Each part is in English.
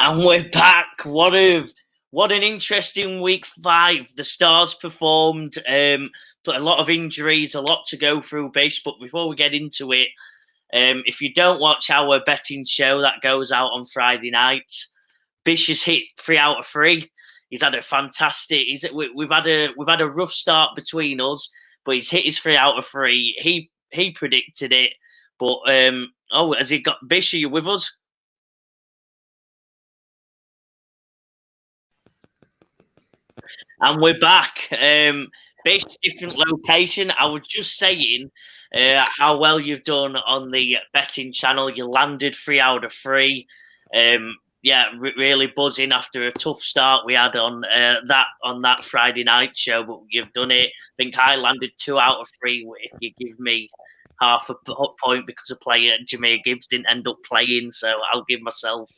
And we're back. What an interesting week 5. The Stars performed. But a lot of injuries, a lot to go through, Bish. But before we get into it, if you don't watch our betting show that goes out on Friday night, Bish has hit 3 out of 3. He's had a fantastic. We've had a rough start between us, but he's hit his 3 out of 3. He predicted it, but has he got Bish? Are you with us? And we're back. Bish, different location. I was just saying how well you've done on the betting channel. You landed 3 out of 3. Really buzzing after a tough start we had on that Friday night show, but you've done it. I think I landed 2 out of 3 if you give me half a point because a player, Jameer Gibbs, didn't end up playing, so I'll give myself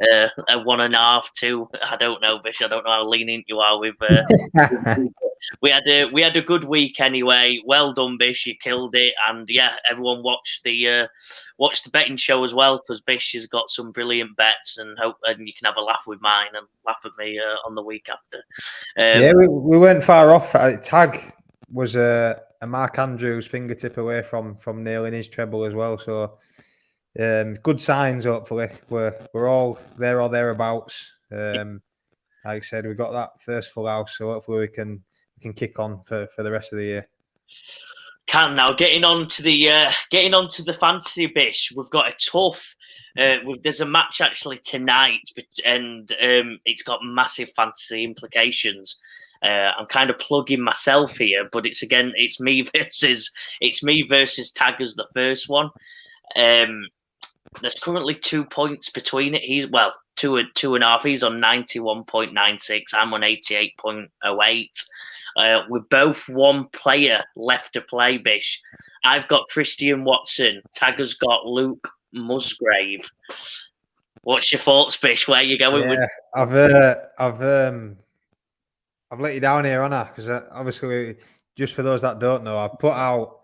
a 1.5, 2. I don't know, Bish. I don't know how lenient you are with. We had a good week anyway. Well done, Bish. You killed it, and everyone watched the betting show as well because Bish has got some brilliant bets, and you can have a laugh with mine and laugh at me on the week after. We weren't far off. Tag was a Mark Andrews fingertip away from nailing his treble as well. So good signs. Hopefully, we're all there or thereabouts. Like I said, we got that first full house, so hopefully we can kick on for the rest of the year. Now getting on to the fantasy, Bish. We've got a tough. There's a match actually tonight, and it's got massive fantasy implications. I'm kind of plugging myself here, but it's me versus Tag as the first one. There's currently 2 points between it. He's 2.5. He's on 91.96. I'm on 88.08. With both one player left to play, Bish. I've got Christian Watson. Tagger's got Luke Musgrave. What's your thoughts, Bish? Where are you going with? I've let you down here, Anna, because obviously, just for those that don't know, I've put out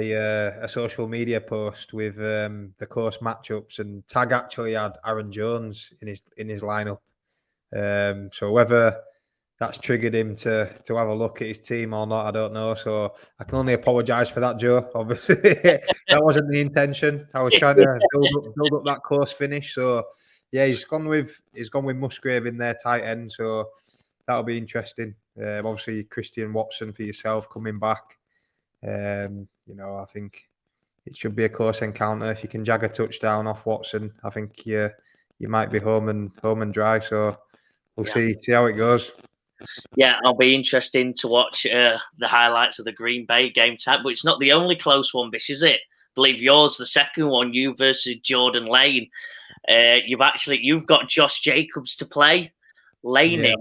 a social media post with the course matchups, and Tag actually had Aaron Jones in his lineup. So whether that's triggered him to have a look at his team or not, I don't know. So I can only apologise for that, Joe. Obviously, that wasn't the intention. I was trying to build up that close finish. So yeah, he's gone with Musgrave in their tight end. So that'll be interesting. Obviously, Christian Watson for yourself coming back. I think it should be a close encounter. If you can jag a touchdown off Watson, I think you might be home and dry. So we'll see how it goes. Yeah, it'll be interesting to watch the highlights of the Green Bay game tonight. But it's not the only close one, Bish, is it? I believe yours, the second one, you versus Jordan Lane. You've got Josh Jacobs to play. Laney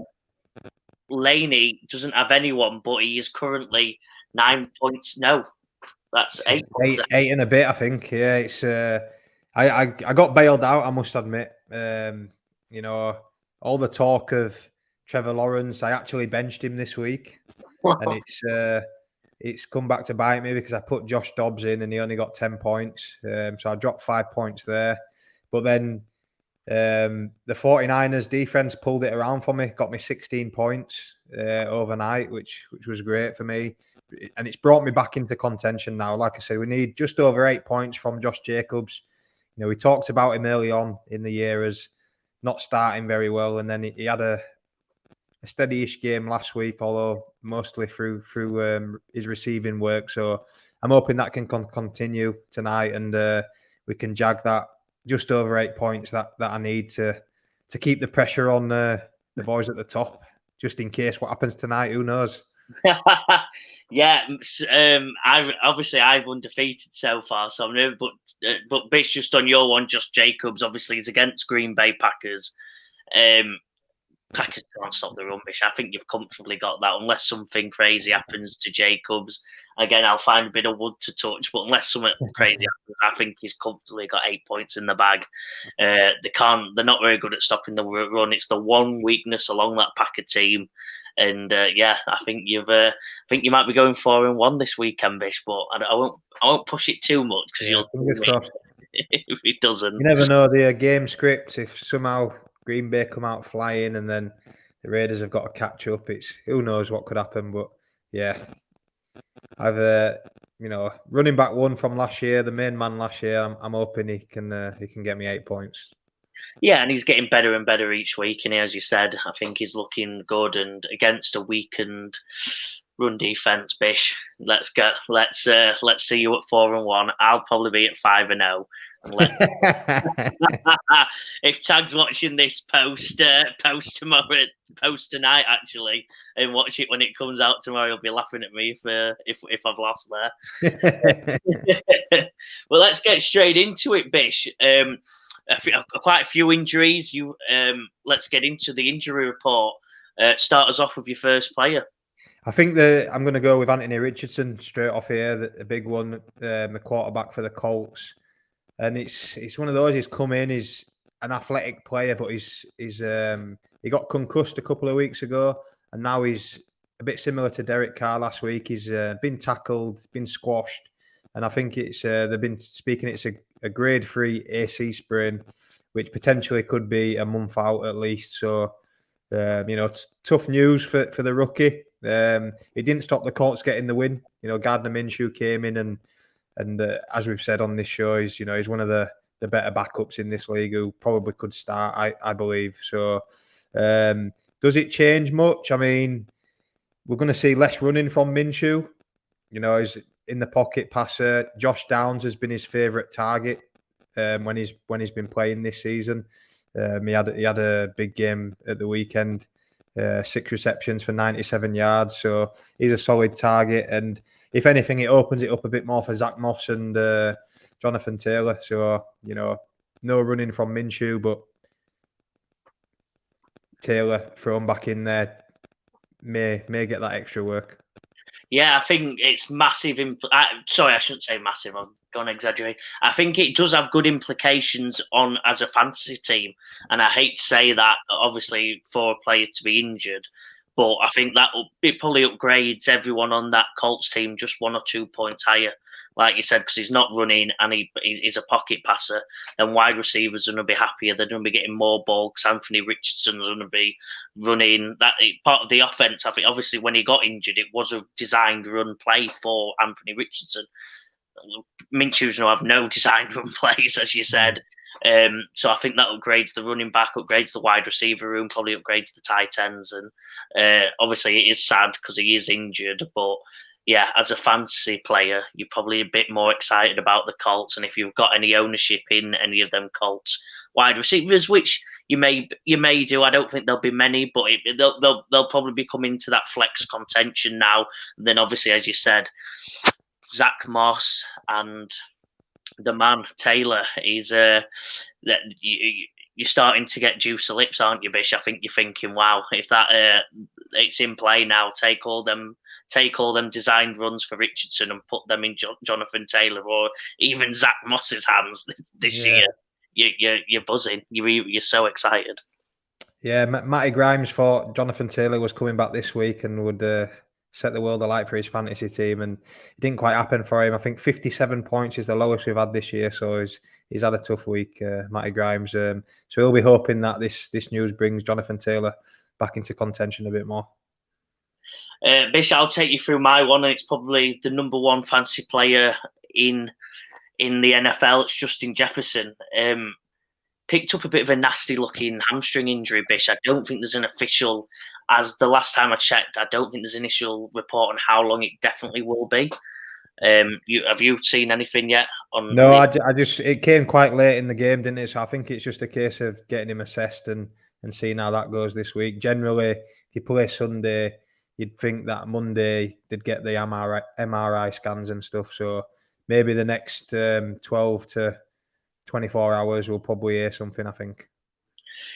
doesn't have anyone, but he is currently 9 points. No, that's 8 points. 8 and a bit, I think. Yeah, it's. I got bailed out, I must admit. All the talk of Trevor Lawrence, I actually benched him this week, and it's come back to bite me because I put Josh Dobbs in and he only got 10 points. So I dropped 5 points there. But then the 49ers defense pulled it around for me, got me 16 points overnight, which was great for me. And it's brought me back into contention now. Like I said, we need just over 8 points from Josh Jacobs. We talked about him early on in the year as not starting very well, and then he had a steady-ish game last week, although mostly through his receiving work. So I'm hoping that can continue tonight, and we can jag that just over 8 points that I need to keep the pressure on the boys at the top, just in case what happens tonight. Who knows? I've undefeated so far, so I'm nervous. But based just on your one, just Jacobs, obviously, is against Green Bay Packers. Packers can't stop the run, Bish. I think you've comfortably got that, unless something crazy happens to Jacobs. Again, I'll find a bit of wood to touch, but unless something crazy happens, I think he's comfortably got 8 points in the bag. They're not very good at stopping the run. It's the one weakness along that Packer team. And I think you might be going 4-1 this weekend, Bish. But I won't push it too much because you'll fingers crossed. if it doesn't. You never know the game script. If somehow Green Bay come out flying, and then the Raiders have got to catch up. It's who knows what could happen, but yeah, I've running back one from last year, the main man last year. I'm hoping he can get me 8 points. Yeah, and he's getting better and better each week. And as you said, I think he's looking good. And against a weakened run defense, Bish, let's see you at 4-1. I'll probably be at 5-0. If Tag's watching this post tonight, actually, and watch it when it comes out tomorrow, he'll be laughing at me if I've lost there. Well, let's get straight into it, Bish. Quite a few injuries. Let's get into the injury report. Start us off with your first player. I think I'm going to go with Anthony Richardson straight off here. The big one, the quarterback for the Colts. And it's one of those. He's come in. He's an athletic player, but he got concussed a couple of weeks ago, and now he's a bit similar to Derek Carr last week. He's been tackled, been squashed, and I think they've been speaking. It's a grade 3 AC sprain, which potentially could be a month out at least. So, tough news for the rookie. It didn't stop the Colts getting the win. Gardner Minshew came in and as we've said on this show, he's one of the better backups in this league who probably could start, I believe. So, does it change much? I mean, we're going to see less running from Minshew. He's in the pocket passer. Josh Downs has been his favourite target when he's been playing this season. He had a big game at the weekend, 6 receptions for 97 yards. So he's a solid target, and if anything, it opens it up a bit more for Zach Moss and Jonathan Taylor. So, no running from Minshew, but Taylor thrown back in there may get that extra work. Yeah, I think it's massive. Sorry, I shouldn't say massive. I'm going to exaggerate. I think it does have good implications as a fantasy team. And I hate to say that, obviously, for a player to be injured. But I think it probably upgrades everyone on that Colts team just 1 or 2 points higher, like you said, because he's not running and he's a pocket passer. And wide receivers are going to be happier. They're going to be getting more ball because Anthony Richardson's going to be running. That part of the offense. I think obviously when he got injured, it was a designed run play for Anthony Richardson. Minshew's going to have no designed run plays, as you said. So I think that upgrades the running back, upgrades the wide receiver room, probably upgrades the tight ends. And obviously it is sad because he is injured. But yeah, as a fantasy player, you're probably a bit more excited about the Colts. And if you've got any ownership in any of them Colts wide receivers, which you may do, I don't think there'll be many, but they'll probably be coming to that flex contention now. And then obviously, as you said, Zach Moss and the man Taylor is that you're starting to get juice of lips, aren't you, Bish? I think you're thinking, wow, if that it's in play now, take all them designed runs for Richardson and put them in Jonathan Taylor or even Zach Moss's hands this year. You're buzzing. You're so excited. Yeah, Matty Grimes thought Jonathan Taylor was coming back this week and would set the world alight for his fantasy team, and it didn't quite happen for him. I think 57 points is the lowest we've had this year, so he's had a tough week, Matty Grimes. So we'll be hoping that this news brings Jonathan Taylor back into contention a bit more. Bish, I'll take you through my one, and it's probably the number one fantasy player in the NFL. It's Justin Jefferson. Picked up a bit of a nasty looking hamstring injury, Bish. I don't think there's an official, as the last time I checked, I don't think there's an initial report on how long it definitely will be. Have you seen anything yet? No, it came quite late in the game, didn't it? So I think it's just a case of getting him assessed and seeing how that goes this week. Generally, if you play Sunday, you'd think that Monday they'd get the MRI scans and stuff. So maybe the next 12 to 24 hours we'll probably hear something, I think.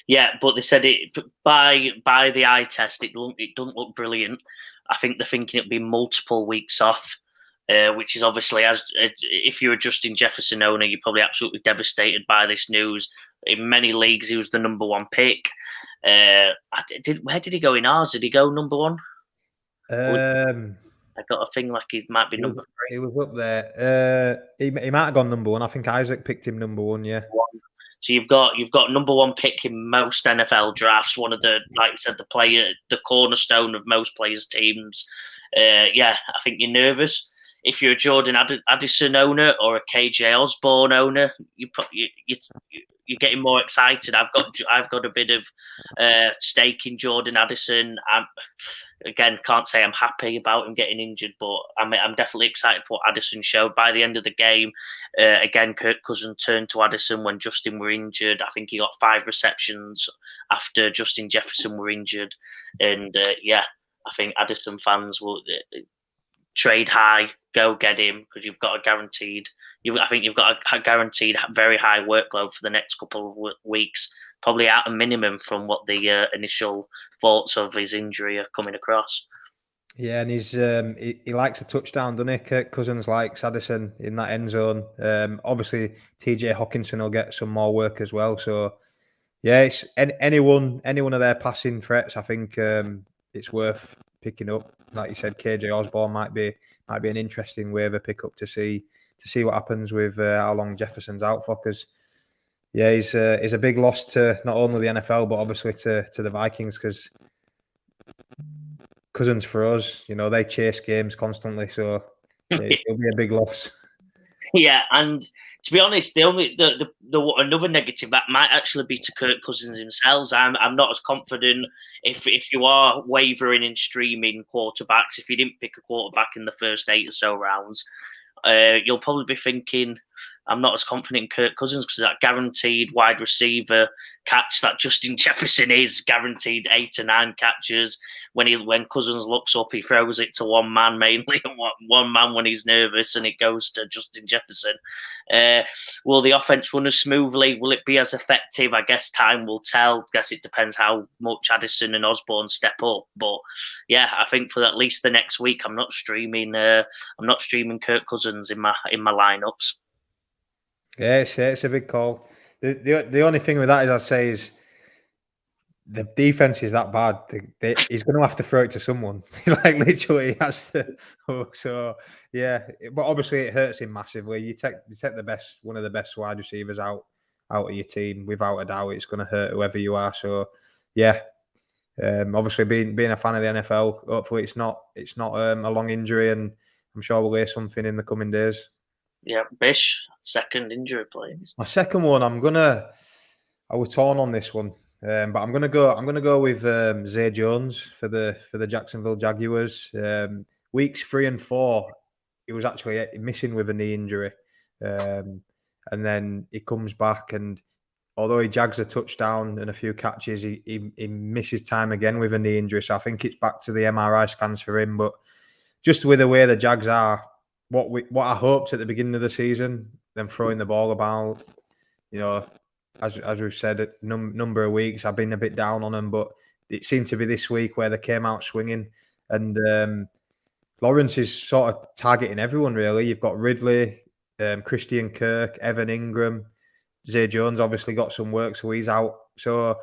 Yeah, but they said it by the eye test, it doesn't look brilliant. I think they're thinking it'll be multiple weeks off, which is obviously, if you're a Justin Jefferson owner, you're probably absolutely devastated by this news. In many leagues, he was the number one pick. Where did he go in ours? Did he go number one? I got a thing like he might be number 3. He was up there. He might have gone number 1. I think Isaac picked him number 1, yeah. So you've got number one pick in most NFL drafts. One of the, like you said, the cornerstone of most players' teams. I think you're nervous. If you're a Jordan Addison owner or a KJ Osborne owner, you're getting more excited. I've got a bit of stake in Jordan Addison. Again, can't say I'm happy about him getting injured, but I'm definitely excited for what Addison showed. By the end of the game, again, Kirk Cousins turned to Addison when Justin were injured. I think he got 5 receptions after Justin Jefferson were injured. And I think Addison fans will trade high, go get him, because you've got a guaranteed. I think you've got a guaranteed very high workload for the next couple of weeks, probably at a minimum from what the initial thoughts of his injury are coming across. Yeah, and he's he likes a touchdown, doesn't he? Kirk Cousins likes Addison in that end zone. Obviously, TJ Hawkinson will get some more work as well. So, yeah, it's any one of their passing threats. I think it's worth picking up. Like you said, KJ Osborne might be an interesting waiver pickup to see what happens with how long Jefferson's out for. Because yeah, he's a big loss to not only the NFL but obviously to the Vikings, because Cousins for us, they chase games constantly, so it'll be a big loss. Yeah, and to be honest, the another negative that might actually be to Kirk Cousins himself. I'm not as confident if you are wavering and streaming quarterbacks. If you didn't pick a quarterback in the first 8 or so rounds, you'll probably be thinking, I'm not as confident in Kirk Cousins because that guaranteed wide receiver catch that Justin Jefferson is guaranteed 8 or 9 catches. When Cousins looks up, he throws it to one man mainly, and one man when he's nervous, and it goes to Justin Jefferson. Will the offense run as smoothly? Will it be as effective? I guess time will tell. I guess it depends how much Addison and Osborne step up. But yeah, I think for at least the next week, I'm not streaming Kirk Cousins in my lineups. Yeah, it's a big call. The only thing with that is I'd say is the defense is that bad. He's going to have to throw it to someone. Like literally, he has to. So yeah, but obviously it hurts him massively. You take one of the best wide receivers out of your team, without a doubt. It's going to hurt whoever you are. So yeah, obviously being a fan of the NFL, hopefully it's not a long injury, and I'm sure we'll hear something in the coming days. Yeah, Bish, second injury, please. My second one, I was torn on this one. But I'm gonna go with Zay Jones for the Jacksonville Jaguars. Weeks 3 and 4, he was actually missing with a knee injury, and then he comes back, and although he jags a touchdown and a few catches, he misses time again with a knee injury. So I think it's back to the MRI scans for him. But just with the way the Jags are, what I hoped at the beginning of the season, them throwing the ball about, as we've said a number of weeks, I've been a bit down on them, but it seemed to be this week where they came out swinging. And Lawrence is sort of targeting everyone, really. You've got Ridley, Christian Kirk, Evan Ingram. Zay Jones obviously got some work, so he's out. So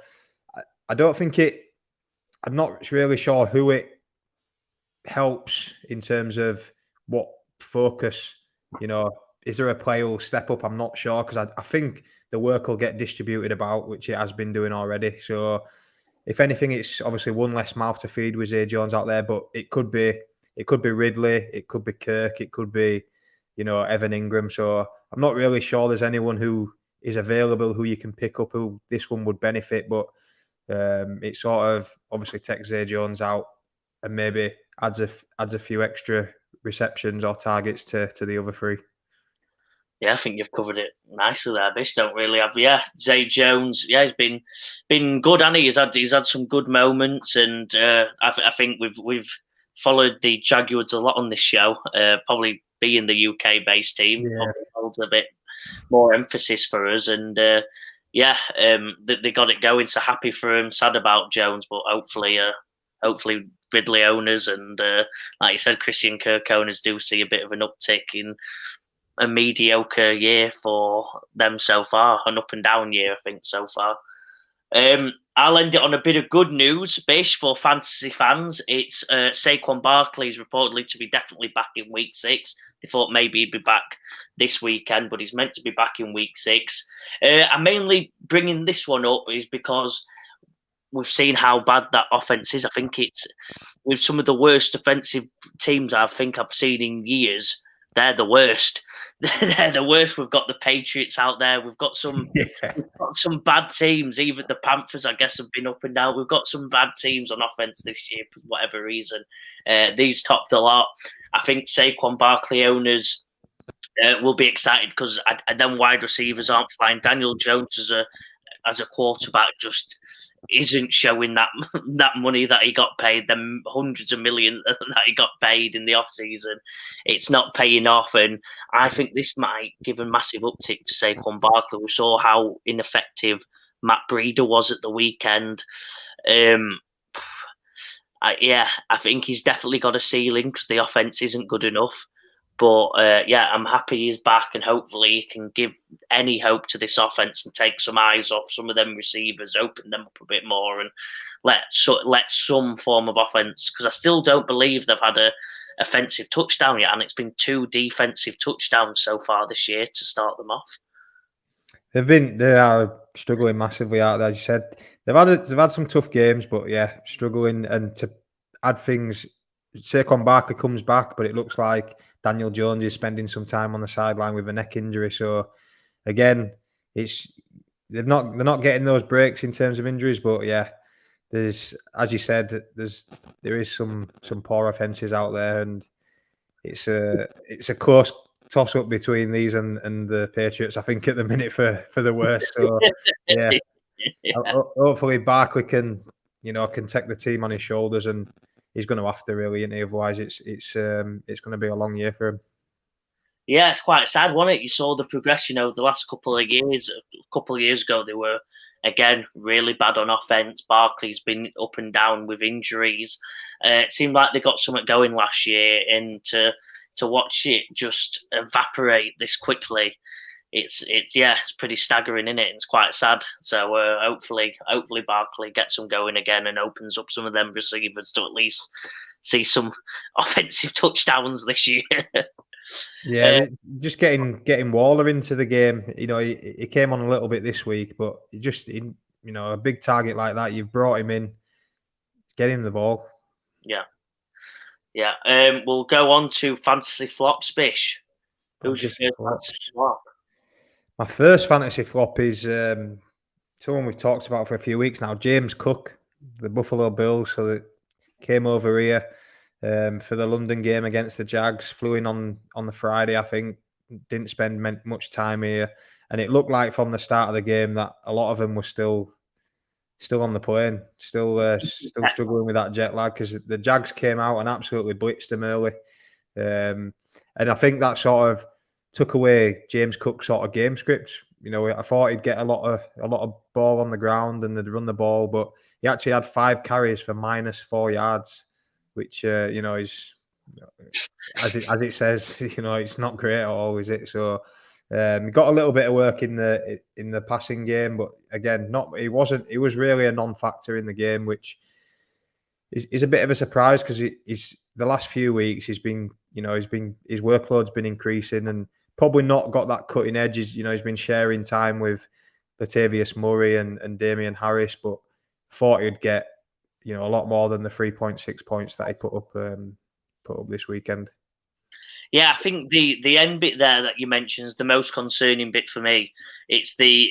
I don't think I'm not really sure who it helps in terms of what focus, is there a player who'll step up? I'm not sure, because I think the work will get distributed about, which it has been doing already. So if anything, it's obviously one less mouth to feed with Zay Jones out there, but it could be Ridley, it could be Kirk, it could be, Evan Ingram. So I'm not really sure there's anyone who is available who you can pick up who this one would benefit, but it sort of obviously takes Zay Jones out and maybe adds a few extra receptions or targets to the other 3. Yeah, I think you've covered it nicely there, Bish. Don't really have, Zay Jones. Yeah, he's been good, and he's had some good moments, and I think we've followed the Jaguars a lot on this show. Probably being the UK based team, probably holds a bit more emphasis for us, and they got it going. So happy for him. Sad about Jones, but hopefully Ridley owners and like you said, Christian Kirk owners do see a bit of an uptick in a mediocre year for them so far, an up and down year, I think, so far. I'll end it on a bit of good news, Bish, for fantasy fans. It's Saquon Barkley is reportedly to be definitely back in week 6. They thought maybe he'd be back this weekend, but he's meant to be back in week 6. I'm mainly bringing this one up is because we've seen how bad that offense is. I think it's with some of the worst defensive teams I think I've seen in years. They're the worst. They're the worst. We've got the Patriots out there. We've got some bad teams. Even the Panthers, I guess, have been up and down. We've got some bad teams on offense this year for whatever reason. These topped a lot. I think Saquon Barkley owners will be excited because then wide receivers aren't flying. Daniel Jones as a quarterback just isn't showing that money that he got paid, the hundreds of millions that he got paid in the offseason. It's not paying off, and I think this might give a massive uptick to Saquon Barkley. We saw how ineffective Matt Breida was at the weekend. I think he's definitely got a ceiling because the offense isn't good enough. But I'm happy he's back, and hopefully he can give any hope to this offense and take some eyes off some of them receivers, open them up a bit more, and let some form of offense. Because I still don't believe they've had a offensive touchdown yet, and it's been 2 defensive touchdowns so far this year to start them off. They are struggling massively out there. As you said, they've had some tough games, but yeah, struggling. And to add things, Saquon Barkley comes back, but it looks like Daniel Jones is spending some time on the sideline with a neck injury. So again, they're not getting those breaks in terms of injuries. But yeah, there's, as you said, there is some poor offenses out there, and it's a close toss up between these and the Patriots. I think at the minute for the worst. So yeah, hopefully Barkley can take the team on his shoulders, and he's going to have to really, and otherwise it's going to be a long year for him. Yeah, it's quite sad, wasn't it? You saw the progression over the last couple of years. A couple of years ago, they were again really bad on offense. Barkley's been up and down with injuries. It seemed like they got something going last year, and to watch it just evaporate this quickly, it's pretty staggering, isn't it? It's quite sad. So hopefully Barkley gets them going again and opens up some of them receivers to at least see some offensive touchdowns this year. Yeah, just getting Waller into the game. He came on a little bit this week, but a big target like that, you've brought him in, get him the ball. Yeah. We'll go on to fantasy flops, Bish. Who's your first fantasy flop? My first fantasy flop is someone we've talked about for a few weeks now, James Cook, the Buffalo Bills. So they came over here for the London game against the Jags, flew in on the Friday, I think, didn't spend much time here. And it looked like from the start of the game that a lot of them were still on the plane, still struggling with that jet lag, because the Jags came out and absolutely blitzed them early. And I think that sort of took away James Cook's sort of game script. I thought he'd get a lot of ball on the ground and they'd run the ball, but he actually had 5 carries for -4 yards, which is, as it says, it's not great at all, is it? So he got a little bit of work in the passing game, but again, he was really a non-factor in the game, which is a bit of a surprise, because he's the last few weeks his workload's been increasing and probably not got that cutting edge. He's been sharing time with Latavius Murray and Damian Harris, but thought he'd get a lot more than the 3.6 points that he put up this weekend. Yeah, I think the end bit there that you mentioned is the most concerning bit for me. It's the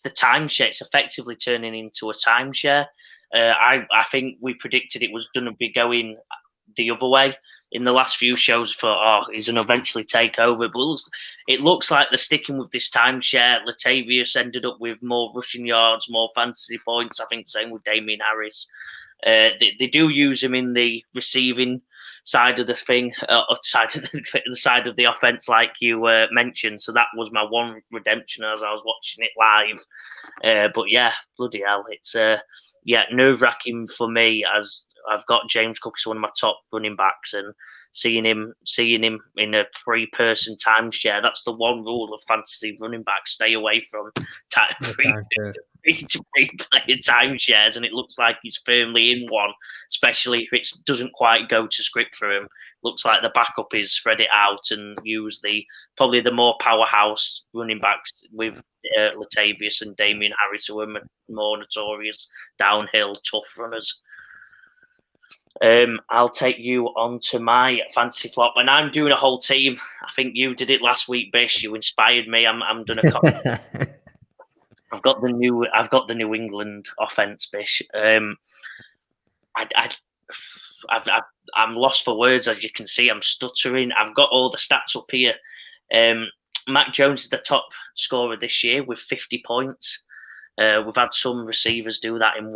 timeshare. It's effectively turning into a timeshare. I think we predicted it was going to be going the other way in the last few shows. He's going to eventually take over. But it looks like they're sticking with this timeshare. Latavius ended up with more rushing yards, more fantasy points. I think same with Damian Harris. They do use him in the receiving side of the thing, the side of the offense, like you mentioned. So that was my one redemption as I was watching it live. But yeah, bloody hell, it's nerve-wracking for me, as I've got James Cook as one of my top running backs, and seeing him in a 3-person timeshare. That's the one rule of fantasy running back: stay away from free-to-play player timeshares, and it looks like he's firmly in one, especially if it doesn't quite go to script for him. Looks like the backup is spread it out and use probably the more powerhouse running backs with Latavius and Damien Harris, who are more notorious downhill tough runners. I'll take you on to my fantasy flop, and I'm doing a whole team. I think you did it last week, Bish. You inspired me. I'm doing a copy. I've got the New England offense, Bish. I'm lost for words, as you can see. I'm stuttering. I've got all the stats up here. Mac Jones is the top scorer this year with 50 points. We've had some receivers do that in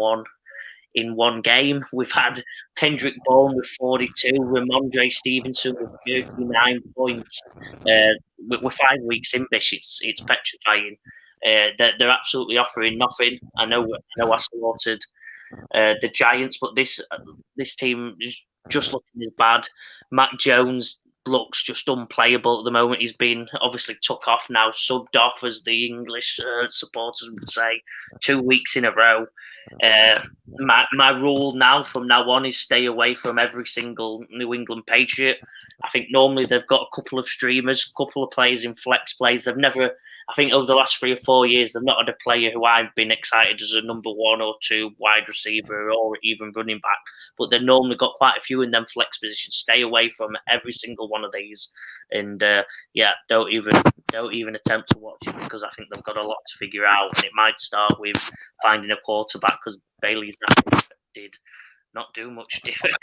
one game. We've had Kendrick Bourne with 42, Ramondre Stevenson with 39 points. We're 5 weeks in, Bish. It's petrifying. They're absolutely offering nothing. I know I slaughtered the Giants, but this team is just looking as bad. Mac Jones looks just unplayable at the moment. He's been obviously took off now, subbed off, as the English supporters would say, 2 weeks in a row. My rule from now on is stay away from every single New England Patriot. I think normally they've got a couple of streamers, a couple of players in flex plays. They've never, I think over the last 3 or 4 years, they've not had a player who I've been excited as a number 1 or 2 wide receiver or even running back. But they've normally got quite a few in them flex positions. Stay away from every single one of these, and don't even attempt to watch it, because I think they've got a lot to figure out. And it might start with finding a quarterback, because Bailey's did not do much different.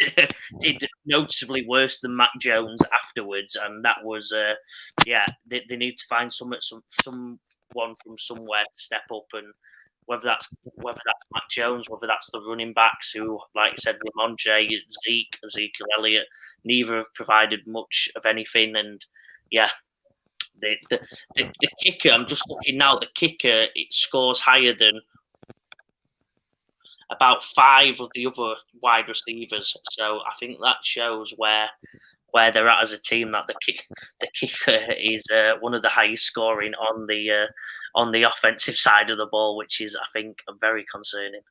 Did noticeably worse than Mac Jones afterwards, and that was they need to find someone from somewhere to step up, and whether that's Mac Jones, whether that's the running backs who, like I said, Ramondre, Ezekiel Elliott, neither have provided much of anything. And the kicker, I'm just looking now, the kicker, it scores higher than about 5 of the other wide receivers. So I think that shows where they're at as a team, that the kicker is one of the highest scoring on the offensive side of the ball, which is, I think, very concerning.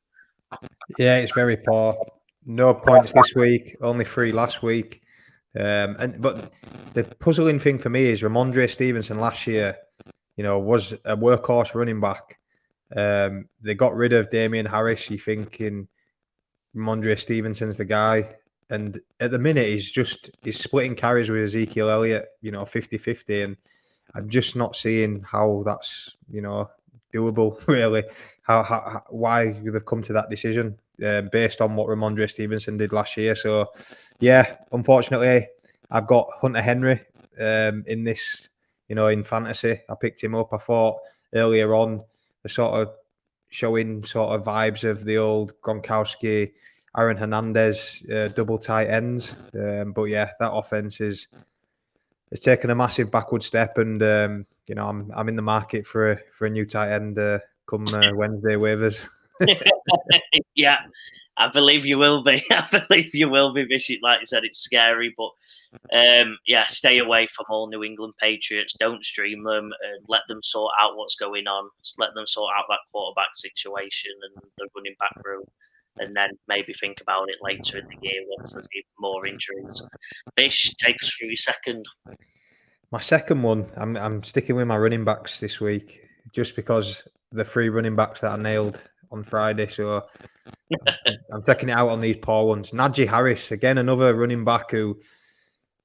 Yeah, it's very poor. No points this week, only 3 last week. But the puzzling thing for me is Ramondre Stevenson last year, was a workhorse running back. They got rid of Damien Harris. You thinking Ramondre Stevenson's the guy, and at the minute he's splitting carries with Ezekiel Elliott, 50-50, and I'm just not seeing how that's doable, really. Why they've come to that decision based on what Ramondre Stevenson did last year. So yeah, unfortunately, I've got Hunter Henry in this, in fantasy. I picked him up. I thought earlier on, the sort of showing vibes of the old Gronkowski, Aaron Hernandez double tight ends. But yeah, that offense has taken a massive backward step, and I'm in the market for a new tight end come Wednesday waivers. Yeah, I believe you will be. Bishop. Like you said, it's scary, but stay away from all New England Patriots. Don't stream them, and let them sort out what's going on. Just let them sort out that quarterback situation and the running back room, and then maybe think about it later in the year once there's even more injuries. Bish, take us through your second. My second one, I'm sticking with my running backs this week, just because the 3 running backs that I nailed on Friday. So I'm taking it out on these poor ones. Najee Harris, again, another running back who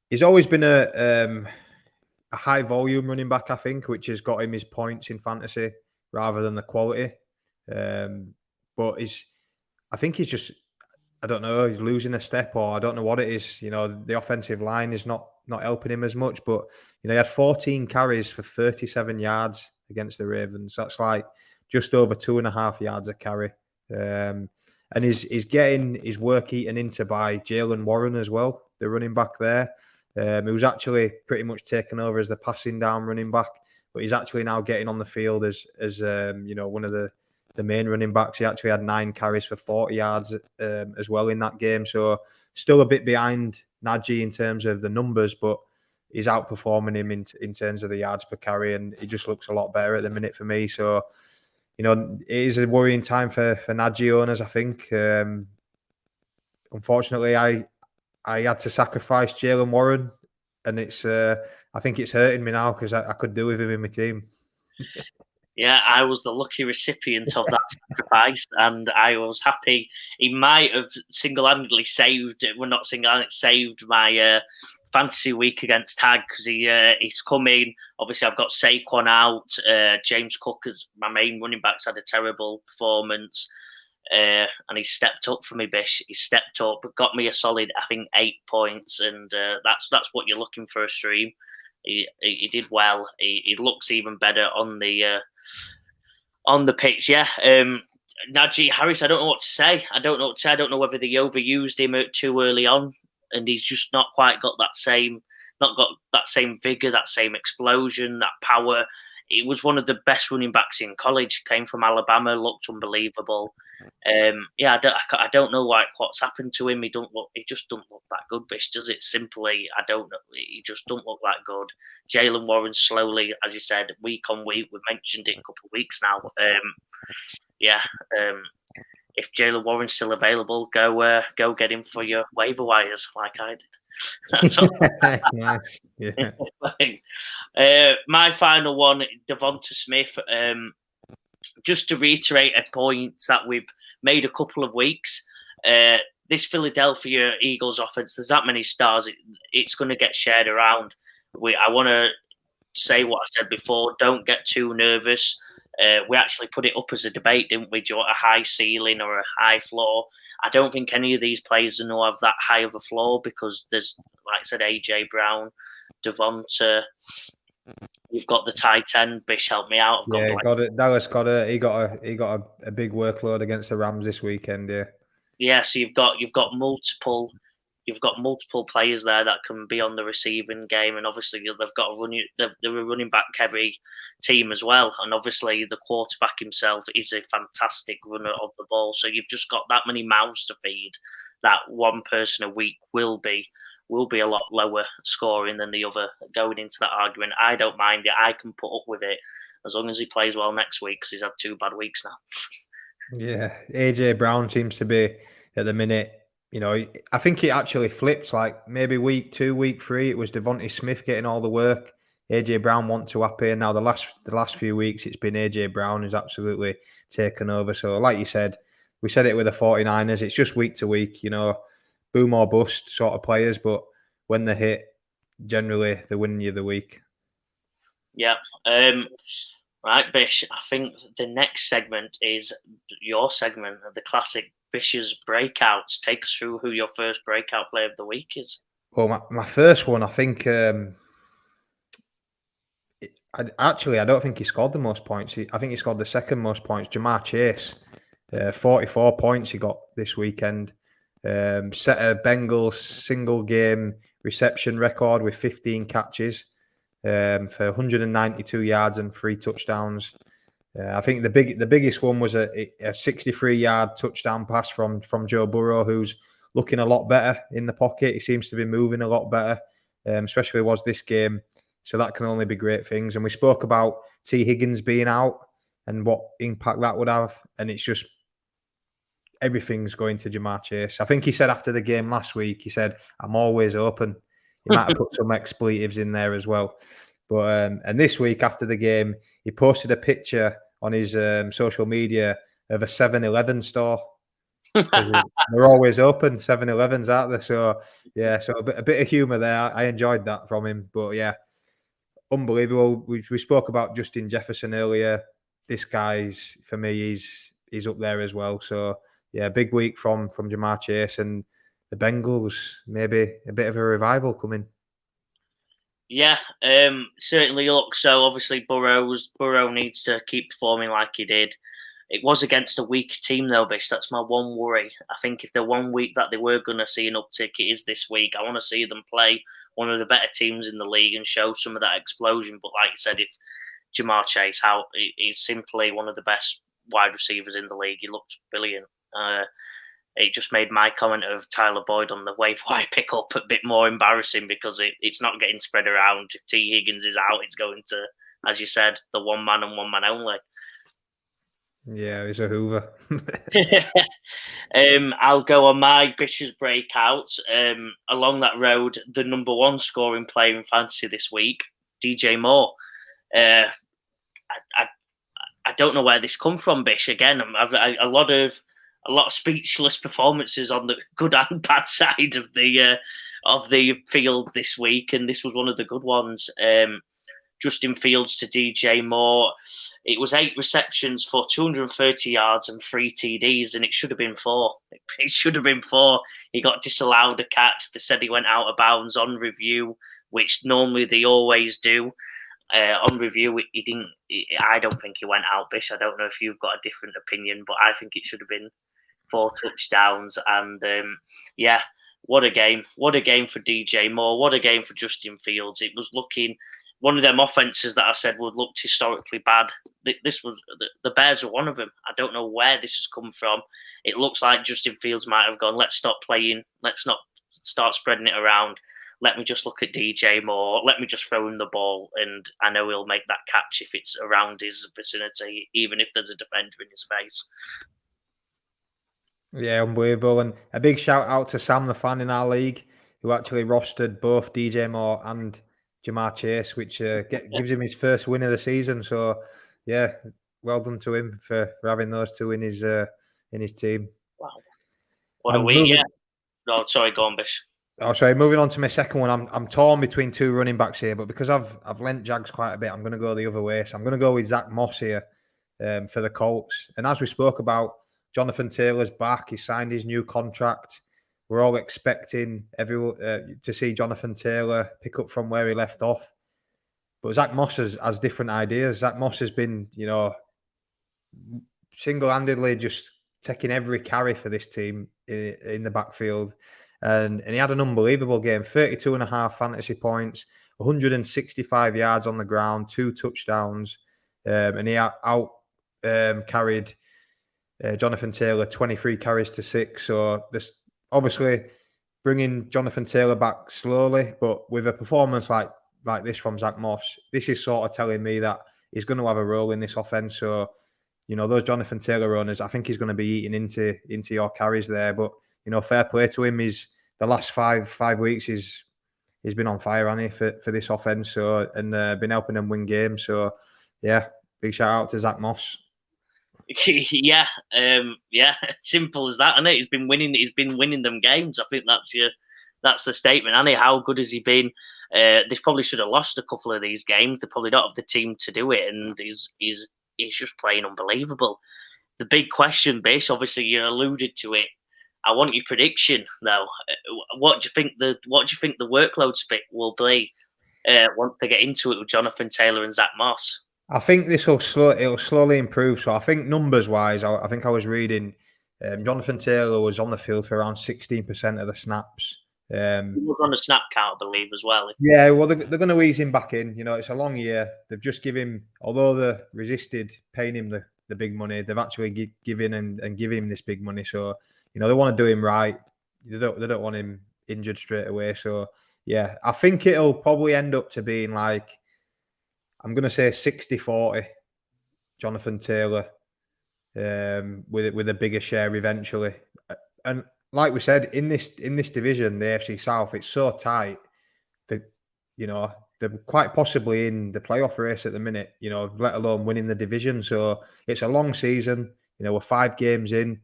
he's always been a high volume running back, I think, which has got him his points in fantasy rather than the quality. But I think he's just, I don't know, he's losing a step, or I don't know what it is. The offensive line is not helping him as much. But he had 14 carries for 37 yards against the Ravens. That's like just over 2.5 yards a carry. And he's getting his work eaten into by Jaylen Warren as well, the running back there. He was actually pretty much taken over as the passing down running back, but he's actually now getting on the field as one of the main running backs. He actually had 9 carries for 40 yards as well in that game. So still a bit behind Najee in terms of the numbers, but he's outperforming him in terms of the yards per carry, and he just looks a lot better at the minute for me. So it is a worrying time for Nagy owners, I think. Unfortunately, I had to sacrifice Jalen Warren, and I think it's hurting me now because I could do with him in my team. Yeah, I was the lucky recipient of that sacrifice, and I was happy. He might have single-handedly saved my fantasy week against Tag, because he's come in. Obviously, I've got Saquon out. James Cook, as my main running back's had a terrible performance, and he stepped up for me, Bish. He stepped up, got me a solid, I think, 8 points, and that's what you're looking for a stream. He did well. He looks even better on the pitch. Yeah. Najee Harris, I don't know what to say. I don't know whether they overused him too early on, and he's just not quite got that same vigor, that same explosion, that power. He was one of the best running backs in college. Came from Alabama, looked unbelievable. I don't know what's happened to him. He just don't look that good, Bish, does it? Simply, I don't know. He just don't look that good. Jalen Warren slowly, as you said, week on week. We've mentioned it a couple of weeks now. If Jalen Warren's still available, go get him for your waiver wires, like I did. Nice. Yeah. My final one, Devonta Smith. Just to reiterate a point that we've made a couple of weeks, this Philadelphia Eagles offense, there's that many stars, it's going to get shared around. I want to say what I said before, don't get too nervous. We actually put it up as a debate, didn't we? Do you want a high ceiling or a high floor? I don't think any of these players are going to have that high of a floor, because there's, like I said, AJ Brown, Devonta. You've got the tight end. Bish, help me out. Yeah, got it. Dallas got it. He got a big workload against the Rams this weekend. Yeah. Yeah. So you've got multiple players there that can be on the receiving game, and obviously they've got they're a running back heavy team as well, and obviously the quarterback himself is a fantastic runner of the ball. So you've just got that many mouths to feed that one person a week will be a lot lower scoring than the other. Going into that argument, I don't mind it. I can put up with it as long as he plays well next week, because he's had 2 bad weeks now. Yeah, AJ Brown seems to be at the minute. I think it actually flipped. Like maybe week 2, week 3, it was Devonta Smith getting all the work. AJ Brown want to appear. Now the last few weeks, it's been AJ Brown who's absolutely taken over. So like you said, we said it with the 49ers. It's just week to week. Boom or bust sort of players, but when they hit, generally they win you the week. Yeah. Right, Bish. I think the next segment is your segment, the classic Bish's breakouts. Take us through who your first breakout player of the week is. Well, my first one, I think. I don't think he scored the most points. I think he scored the second most points. Jamar Chase, 44 points he got this weekend. Set a Bengals single game reception record with 15 catches for 192 yards and 3 touchdowns. I think the biggest one was a 63-yard touchdown pass from Joe Burrow, who's looking a lot better in the pocket. He seems to be moving a lot better, especially was this game. So that can only be great things. And we spoke about T. Higgins being out and what impact that would have. And it's just everything's going to Jamar Chase. I think he said after the game last week, he said, I'm always open. He might have put some expletives in there as well. But and this week after the game, he posted a picture on his social media of a 7-Eleven store. They're always open, 7-Elevens, aren't they? So, yeah, so a bit of humour there. I enjoyed that from him. But, yeah, unbelievable. We spoke about Justin Jefferson earlier. This guy's, for me, he's up there as well. So, yeah, big week from Jamar Chase, and the Bengals, maybe a bit of a revival coming. Yeah, certainly looks so. Obviously, Burrow needs to keep performing like he did. It was against a weak team, though, Bish. That's my one worry. I think if the 1 week that they were going to see an uptick, it is this week. I want to see them play one of the better teams in the league and show some of that explosion. But like you said, if Jamar Chase out, he's simply one of the best wide receivers in the league. He looked brilliant. It just made my comment of Tyler Boyd on the waiver wire pick up a bit more embarrassing, because it's not getting spread around. If T. Higgins is out, it's going to, as you said, the one man and one man only. Yeah, he's a hoover. I'll go on my Bishop's breakouts. Along that road, the number one scoring player in fantasy this week, DJ Moore. I don't know where this come from, Bish. Again, a lot of speechless performances on the good and bad side of the field this week, and this was one of the good ones. Justin Fields to DJ Moore. It was 8 receptions for 230 yards and 3 TDs, and it should have been 4. It should have been 4. He got disallowed a catch. They said he went out of bounds on review, which normally they always do. On review, he didn't. I don't think he went out, Bish. I don't know if you've got a different opinion, but I think it should have been 4 touchdowns. And what a game! What a game for DJ Moore! What a game for Justin Fields! It was looking one of them offenses that I said would looked historically bad. This was the Bears were one of them. I don't know where this has come from. It looks like Justin Fields might have gone, let's stop playing. Let's not start spreading it around. Let me just look at DJ Moore. Let me just throw him the ball, and I know he'll make that catch if it's around his vicinity, even if there's a defender in his face. Yeah, unbelievable. And a big shout out to Sam, the fan in our league, who actually rostered both DJ Moore and Jamar Chase, which gives him his first win of the season. So, yeah, well done to him for having those two in his team. Wow, what a week! Yeah. Oh, sorry, go on, Bish. Oh, sorry. Moving on to my second one, I'm torn between 2 running backs here, but because I've lent Jags quite a bit, I'm going to go the other way. So I'm going to go with Zach Moss here for the Colts. And as we spoke about, Jonathan Taylor's back. He signed his new contract. We're all expecting everyone to see Jonathan Taylor pick up from where he left off. But Zach Moss has different ideas. Zach Moss has been, single-handedly just taking every carry for this team in the backfield. And he had an unbelievable game, 32.5 fantasy points, 165 yards on the ground, 2 touchdowns. And he carried Jonathan Taylor 23 carries to 6. So this obviously bringing Jonathan Taylor back slowly, but with a performance like this from Zach Moss, this is sort of telling me that he's going to have a role in this offense. So, those Jonathan Taylor owners, I think he's going to be eating into your carries there. But, fair play to him. The last five weeks he's been on fire, hasn't he, for this offense. So, and been helping them win games. So, yeah, big shout out to Zach Moss. Yeah, simple as that, isn't it? He's been winning them games. I think that's the statement, isn't it? How good has he been? They probably should have lost a couple of these games. They probably don't have the team to do it, and he's just playing unbelievable. The big question, Bish, obviously you alluded to it. I want your prediction though. What do you think the workload split will be once they get into it with Jonathan Taylor and Zach Moss? I think it'll slowly improve. So I think numbers-wise, I think I was reading Jonathan Taylor was on the field for around 16% of the snaps. He was on the snap count, I believe, as well. Yeah, well, they're going to ease him back in. It's a long year. They've just given him, although they resisted paying him the big money, they've actually given and give him this big money. So, they want to do him right. They don't want him injured straight away. So, yeah, I think it'll probably end up to being like, I'm going to say 60-40, Jonathan Taylor, with a bigger share eventually. And like we said, in this division, the AFC South, it's so tight that, they're quite possibly in the playoff race at the minute, let alone winning the division. So it's a long season. We're 5 games in.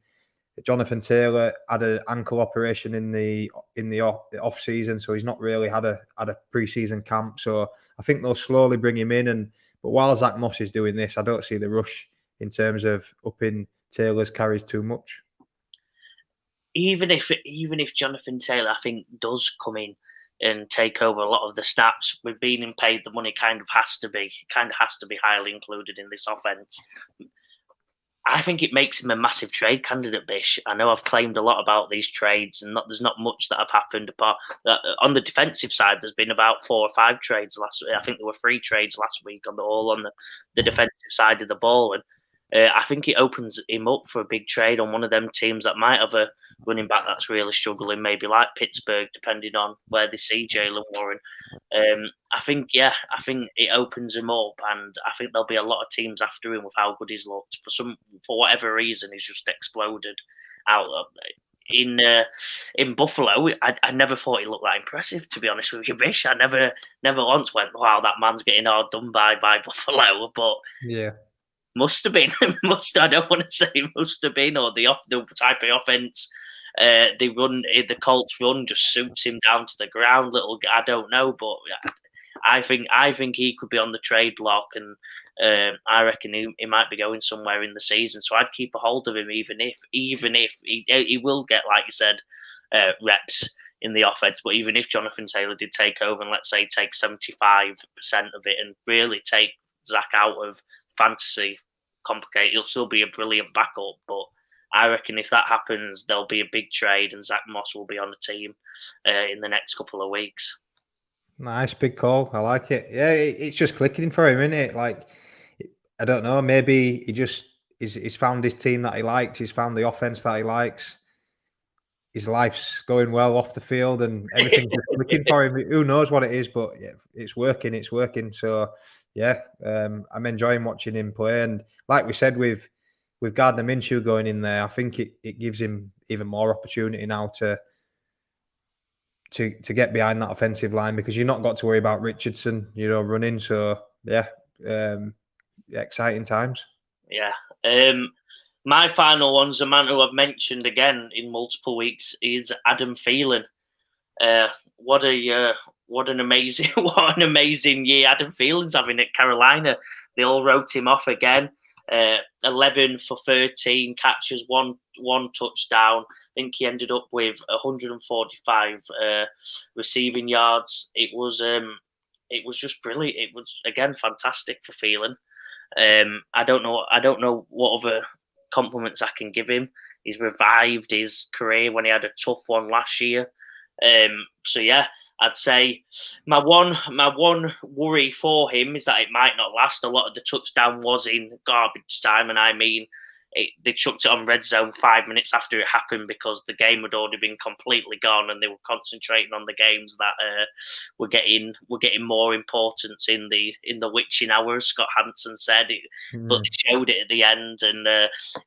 Jonathan Taylor had an ankle operation in the off season, so he's not really had a preseason camp. So I think they'll slowly bring him in. But while Zach Moss is doing this, I don't see the rush in terms of upping Taylor's carries too much. Even if Jonathan Taylor, I think, does come in and take over a lot of the snaps, with being paid the money, kind of has to be highly included in this offense. I think it makes him a massive trade candidate, Bish. I know I've claimed a lot about these trades, and there's not much that have happened apart. On the defensive side, there's been about 4 or 5 trades last week. I think there were 3 trades last week on the defensive side of the ball, and I think it opens him up for a big trade on one of them teams that might have a running back that's really struggling, maybe like Pittsburgh, depending on where they see Jalen Warren. I think it opens him up, and I think there'll be a lot of teams after him with how good he's looked. For whatever reason, he's just exploded out in Buffalo. I never thought he looked that impressive, to be honest with you, Bish. I never once went, wow, that man's getting hard done by Buffalo, but yeah. Must have been. I don't want to say must have been, or the type of offense they run. The Colts run just suits him down to the ground. I don't know, but I think he could be on the trade block, and I reckon he might be going somewhere in the season. So I'd keep a hold of him, even if he will get, like you said, reps in the offense. But even if Jonathan Taylor did take over and let's say take 75% of it and really take Zach out of fantasy, complicated, he'll still be a brilliant backup. But I reckon if that happens, there'll be a big trade and Zach Moss will be on the team in the next couple of weeks. Nice, big call. I like it. Yeah, it's just clicking for him, isn't it? Like, I don't know, maybe he's found his team that he likes. He's found the offense that he likes. His life's going well off the field and everything's just clicking for him. Who knows what it is, but yeah, it's working. It's working. So, yeah, I'm enjoying watching him play. And like we said, with Gardner Minshew going in there, I think it gives him even more opportunity now to get behind that offensive line, because you've not got to worry about Richardson, running. So, yeah, exciting times. Yeah. My final one's a man who I've mentioned again in multiple weeks is Adam Thielen. What an amazing year Adam Thielen's having at Carolina. They all wrote him off again. 11 for 13 catches, one touchdown. I think he ended up with 145 receiving yards. It was just brilliant. It was again fantastic for Thielen. I don't know what other compliments I can give him. He's revived his career when he had a tough one last year. So yeah, I'd say my one worry for him is that it might not last. A lot of the touchdown was in garbage time, and I mean they chucked it on red zone 5 minutes after it happened because the game had already been completely gone, and they were concentrating on the games that were getting more importance in the witching hour, as Scott Hansen said. But they showed it at the end, and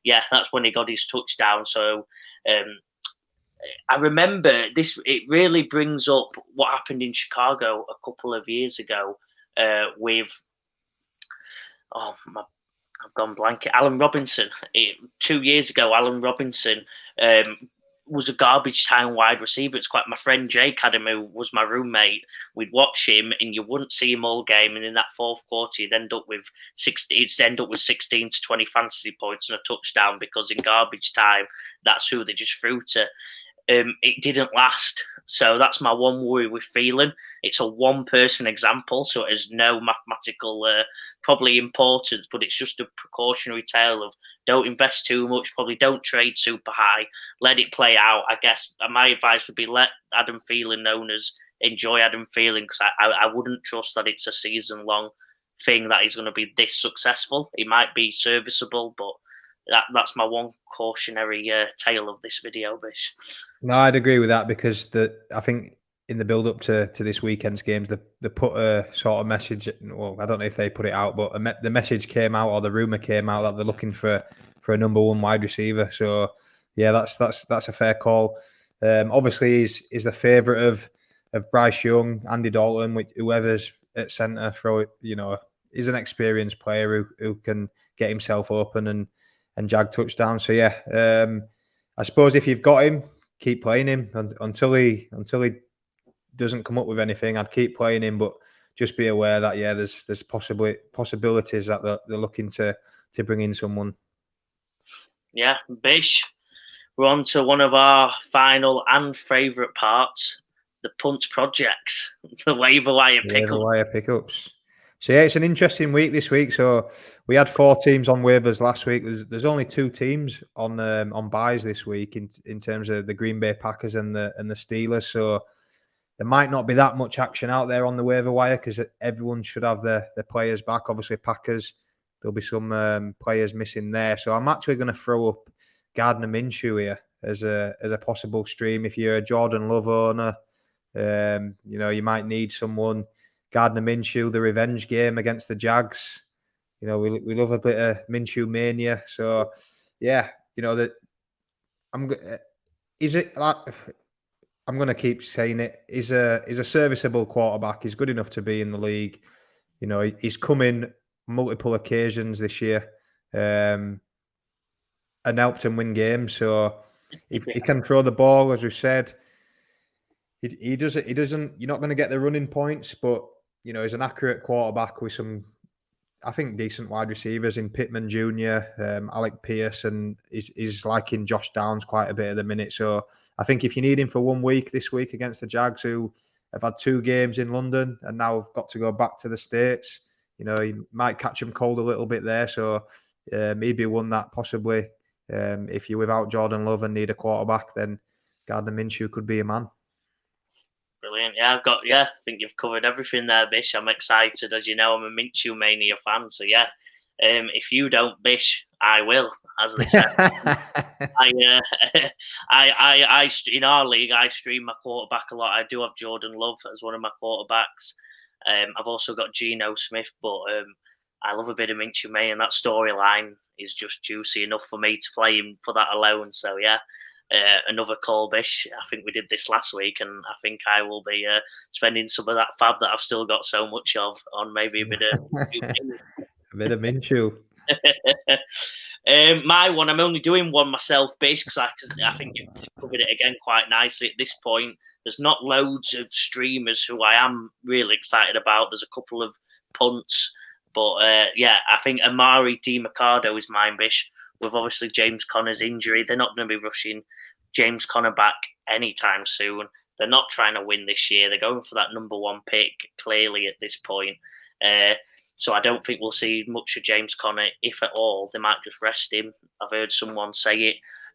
yeah, that's when he got his touchdown. So I remember this. It really brings up what happened in Chicago a couple of years ago with I've gone blank. Allen Robinson. 2 years ago, Allen Robinson was a garbage time wide receiver. It's quite my friend Jake had him, who was my roommate. We'd watch him, and you wouldn't see him all game. And in that fourth quarter, he'd end up with 16 to 20 fantasy points and a touchdown, because in garbage time, that's who they just threw to. It didn't last. So that's my one worry with Thielen. It's a one-person example, so it has no mathematical probably importance, but it's just a precautionary tale of don't invest too much, probably don't trade super high, let it play out. I guess my advice would be let Adam Thielen owners enjoy Adam Thielen, because I wouldn't trust that it's a season-long thing that he's going to be this successful. He might be serviceable, but that's my one cautionary tale of this video, Bish. No, I'd agree with that, because I think in the build-up to this weekend's games, they put a sort of message. Well, I don't know if they put it out, but the message came out, or the rumor came out, that they're looking for a number one wide receiver. So yeah, that's a fair call. Obviously, he's the favourite of Bryce Young, Andy Dalton, whoever's at centre. He's an experienced player who can get himself open and jag touchdowns. So yeah, I suppose if you've got him, keep playing him until he doesn't come up with anything. I'd keep playing him, but just be aware that there's possibilities that they're looking to bring in someone. Yeah, Bish, we're on to one of our final and favourite parts, the punt projects, the waiver wire pickups. Waiver wire pickups. So yeah, it's an interesting week this week. So we had 4 teams on waivers last week. There's only 2 teams on buys this week in terms of the Green Bay Packers and the Steelers. So there might not be that much action out there on the waiver wire, because everyone should have their players back. Obviously, Packers, there'll be some players missing there. So I'm actually going to throw up Gardner Minshew here. as a possible stream. If you're a Jordan Love owner, you might need someone. Gardner Minshew, the revenge game against the Jags. We love a bit of Minshew mania. So yeah, that is it like. I'm going to keep saying it. He's a serviceable quarterback. He's good enough to be in the league. He's come in multiple occasions this year and helped him win games. So he can throw the ball, as we've said. He doesn't. You're not going to get the running points, but he's an accurate quarterback with some, I think, decent wide receivers in Pittman Jr., Alec Pierce, and he's liking Josh Downs quite a bit at the minute. So I think if you need him for 1 week this week against the Jags, who have had 2 games in London and now have got to go back to the States, he might catch him cold a little bit there. So maybe one that possibly, if you're without Jordan Love and need a quarterback, then Gardner Minshew could be a man. Brilliant. Yeah, I think you've covered everything there, Bish. I'm excited. As you know, I'm a Minshew Mania fan. So yeah, if you don't, Bish, I will, as they say. I in our league, I stream my quarterback a lot. I do have Jordan Love as one of my quarterbacks. I've also got Geno Smith, but I love a bit of Minshew Mania, and that storyline is just juicy enough for me to play him for that alone. So yeah. Another call, Bish. I think we did this last week, and I think I will be spending some of that fab that I've still got so much of on maybe a bit of a bit of Minshew. My one, I'm only doing one myself, Bish, because I think you've covered it again quite nicely at this point. There's not loads of streamers who I am really excited about. There's a couple of punts, but I think Amari DiMercado is mine, Bish. With obviously James Conner's injury, they're not going to be rushing James Conner back anytime soon. They're not trying to win this year. They're going for that number 1 pick, clearly, at this point. So I don't think we'll see much of James Conner, if at all. They might just rest him. I've heard someone say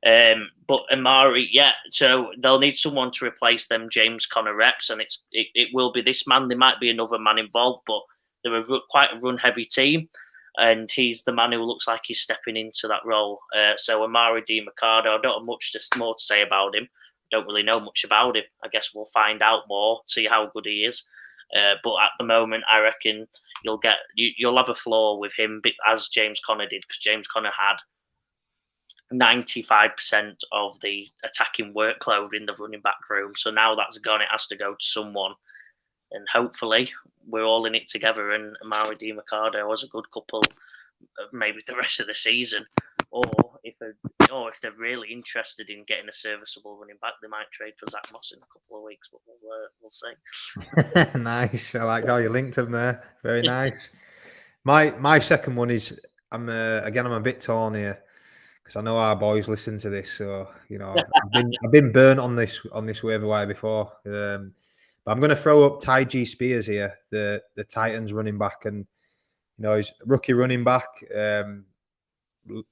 it. But Amari, so they'll need someone to replace them James Conner reps, and it will be this man. There might be another man involved, but they're quite a run-heavy team. And he's the man who looks like he's stepping into that role. So Amari DiMercado, I don't have much more to say about him. Don't really know much about him. I guess we'll find out more, see how good he is. But at the moment, I reckon you'll have a floor with him, as James Conner did, because James Conner had 95% of the attacking workload in the running back room. So now that's gone, it has to go to someone. And hopefully we're all in it together, and Amari DiMercado has a good couple, maybe the rest of the season. Or if they're really interested in getting a serviceable running back, they might trade for Zach Moss in a couple of weeks. But we'll see. Nice. I like how you linked them there. Very nice. My second one is I'm a bit torn here because I know our boys listen to this, so I've been burnt on this waiver wire before. But I'm going to throw up Tyjae Spears here, the Titans running back, and he's a rookie running back.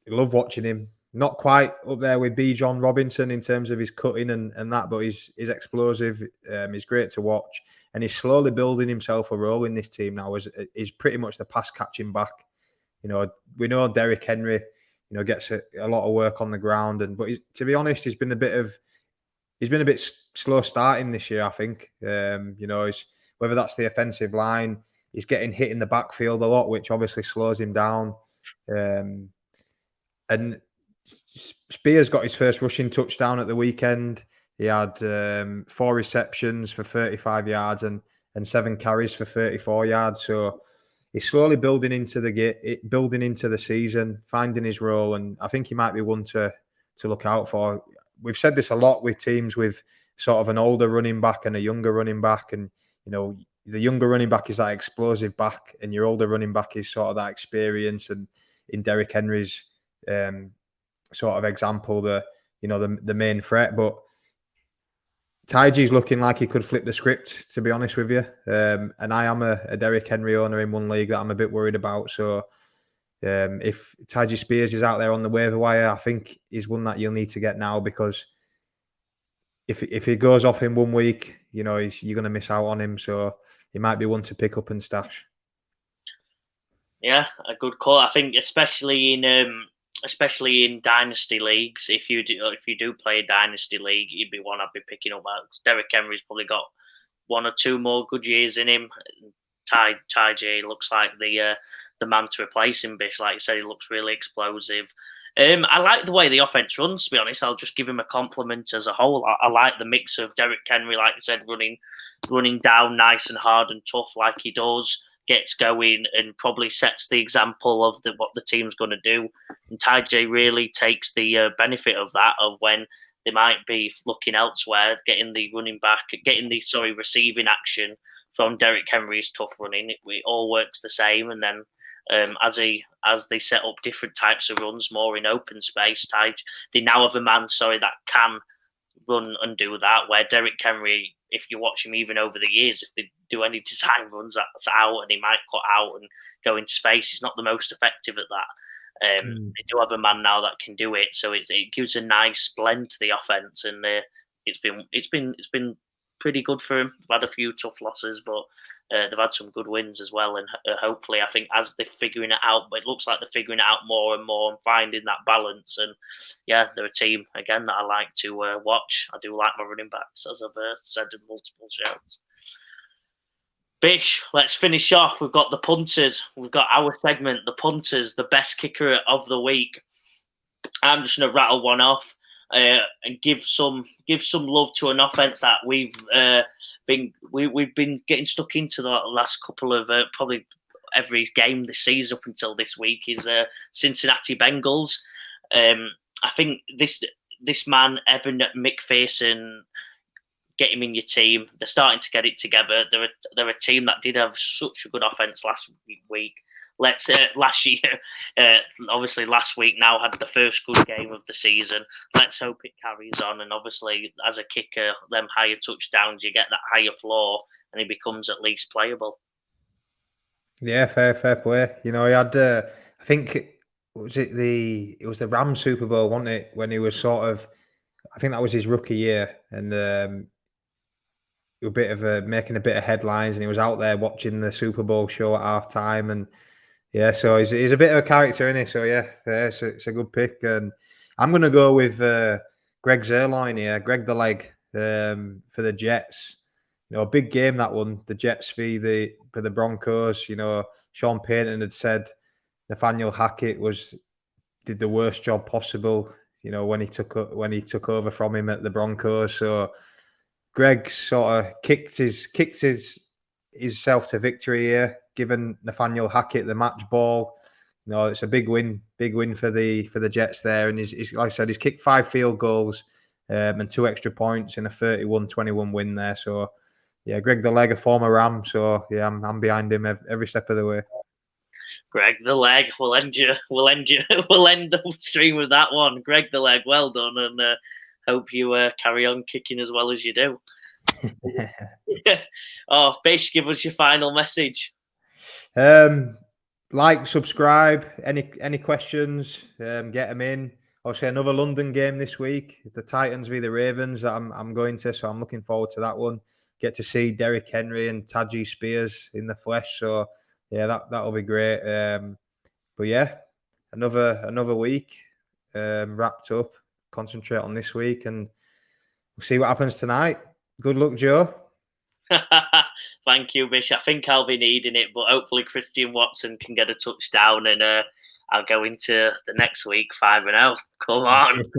Love watching him. Not quite up there with Bijan Robinson in terms of his cutting and that, but he's explosive. He's great to watch, and he's slowly building himself a role in this team now. He's pretty much the pass catching back. We know Derrick Henry, gets a lot of work on the ground, but to be honest, he's been a bit slow starting this year, I think. Whether that's the offensive line, he's getting hit in the backfield a lot, which obviously slows him down. And Spears got his first rushing touchdown at the weekend. He had 4 receptions for 35 yards and 7 carries for 34 yards. So he's slowly building into the season, finding his role, and I think he might be one to look out for. We've said this a lot with teams with sort of an older running back and a younger running back. And, the younger running back is that explosive back, and your older running back is sort of that experience. And in Derrick Henry's sort of example, the main threat. But Tyjae's looking like he could flip the script, to be honest with you. And I am a Derrick Henry owner in one league that I'm a bit worried about. So if Tyjae Spears is out there on the waiver wire, I think he's one that you'll need to get now, because if he goes off in 1 week, you're going to miss out on him. So he might be one to pick up and stash. Yeah, a good call. I think especially in especially in dynasty leagues. If you do play a dynasty league, he'd be one I'd be picking up. Derrick Henry's probably got 1 or 2 more good years in him. Ty J looks like the man to replace him. Bish, like you said, he looks really explosive. I like the way the offense runs, to be honest. I'll just give him a compliment as a whole. I like the mix of Derrick Henry, like I said, running down nice and hard and tough like he does, gets going and probably sets the example of what the team's going to do. And Ty J really takes the benefit of that, of when they might be looking elsewhere, getting the receiving action from Derrick Henry's tough running. It all works the same, and then as they set up different types of runs, more in open space, they now have a man, that can run and do that. Where Derrick Henry, if you watch him even over the years, if they do any design runs, that's out, and he might cut out and go into space. He's not the most effective at that. They do have a man now that can do it, so it gives a nice blend to the offense, and it's been pretty good for him. They've had a few tough losses, but they've had some good wins as well, and hopefully, I think as they're figuring it out, but it looks like they're figuring it out more and more and finding that balance. And yeah, they're a team again that I like to watch. I do like my running backs, as I've said in multiple shows. Bish, let's finish off. We've got the punters. We've got our segment, the punters, the best kicker of the week. I'm just going to rattle one off and give some love to an offense that we've been getting stuck into the last couple of probably every game this season up until this week is Cincinnati Bengals. I think this man Evan McPherson, get him in your team. They're starting to get it together. They're a team that did have such a good offense last week. Last year, obviously last week now had the first good game of the season. Let's hope it carries on. And obviously, as a kicker, them higher touchdowns, you get that higher floor, and he becomes at least playable. Yeah, fair play. You know, he had, I think, it was the Rams Super Bowl, wasn't it? When he was I think that was his rookie year, and making a bit of headlines, and he was out there watching the Super Bowl show at halftime, and yeah, so he's a bit of a character, isn't he? So yeah, it's a good pick, and I'm going to go with Greg Zuerlein here, Greg the Leg, for the Jets. You know, a big game that one, the Jets for the Broncos. You know, Sean Payton had said Nathaniel Hackett did the worst job possible. You know, when he took over from him at the Broncos. So Greg sort of kicked himself to victory here, giving Nathaniel Hackett the match ball. You know, it's a big win for the Jets there. And he's like I said, he's kicked 5 field goals and 2 extra points in a 31-21 win there. So yeah, Greg the Leg, a former Ram. So yeah, I'm behind him every step of the way. Greg the Leg, we'll end the stream with that one. Greg the Leg, well done, and hope you carry on kicking as well as you do. Oh, Bish, give us your final message. Like, subscribe. Any questions? Get them in. Obviously, another London game this week. The Titans v the Ravens that I'm going to, so I'm looking forward to that one. Get to see Derrick Henry and Taji Spears in the flesh. So yeah, that'll be great. But yeah, another week wrapped up. Concentrate on this week, and we'll see what happens tonight. Good luck, Joe. Thank you, Bish. I think I'll be needing it, but hopefully Christian Watson can get a touchdown, and I'll go into the next week 5-0. Come on.